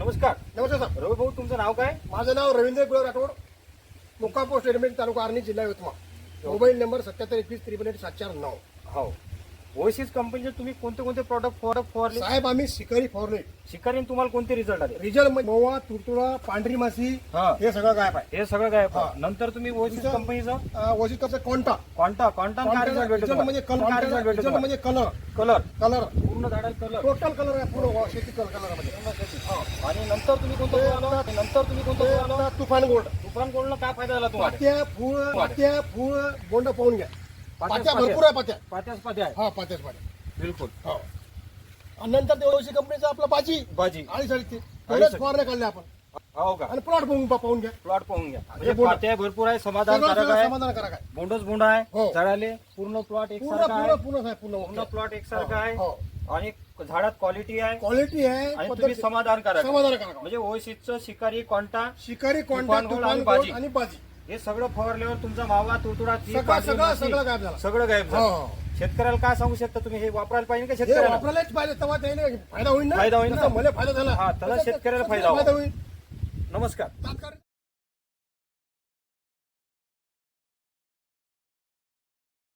नमस्कार. नमस्कार सर. रवी भाऊ, तुमचं नाव काय? माझं नाव रवींद्र गुलाब राठोड, मुक्काम पोस्ट रेल्वे तालुका आर्णी जिल्हा यवतमाळ. मोबाईल नंबर 7721 हो. ओएसिस कंपनीचे तुम्ही कोणते कोणते प्रॉडक्ट फवारले? साहेब आम्ही शिकारी फवारले. शिकारीने तुम्हाला कोणते रिझल्ट आले? रिजल्ट मोवा, तुडतुडा, पांढरी माशी हा. हे सगळं गायब आहे. हे सगळं काय? हा. नंतर तुम्ही ओएसिस तुमचं- कंपनीचा वशिष्ठाचा कोणता क्वांटा काय रिझल्ट भेटतो? म्हणजे कलर म्हणजे कलर कलर कलर पूर्ण झाडाला कलर टोटल कलर आहे पूर्ण शेती कलर मध्ये. आणि नंतर तुम्ही कोणतं फवारलं? तुफान गोल्ड तुफान गोल्डला काय फायदा झाला तुम्हाला? पात्या फूळ बोंड पाहून घ्या. पात्या भरपूर आहे पात्या. पात्या आहे. हा पात्याच पात्या. बिलकुल. हो. आणि नंतर देवशी कंपनीचा आपला बाजी भाजी ते पहिल्याच फवारण्या काढल्या आपण. हो का? आणि प्लॉट पाहून घ्या. प्लॉट पाहून घ्या. हे म्हणजे बोंड. पात्या भरपूर आहे, समाधानकारक सगळं आहे, समाधानकारक आहे. बोंडच बोंड आहे, हो. झाडाले पूर्ण प्लॉट पूर्ण एकसारखा आहे, पूर्ण पूर्ण आहे पूर्ण पूर्ण प्लॉट एकसारखा आहे हो. आणि झाडात क्वालिटी आहे क्वालिटी आहे आणि तुम्ही पद्धत समाधानकारक आहे. समाधानकारक आहे. म्हणजे ओएसिसचं शिकारी क्वांटा शिकारी तुफान कॉन्टॅक्ट गोल्ड तुफान आणि गोल्ड बाजी. आणि बाजी हे सगळं फवारल्यावर तुमचा मावा, तुडतुडा, ती सगळं बाजी, सगळं माशी, सगळं गायब झालं. सगळं गायब हो झालं. शेतकऱ्याला काय सांगू शकता तुम्ही? हे वापरायला पाहिजे का हे शेतकऱ्याला? वापरायलाच पाहिजे तेव्हा त्याने फायदा होईल ना. फायदा होईल ना. जसं मला फायदा झाला हा, त्याला तसं शेतकऱ्याला तसं फायदा होईल. नमस्कार. तात्काळ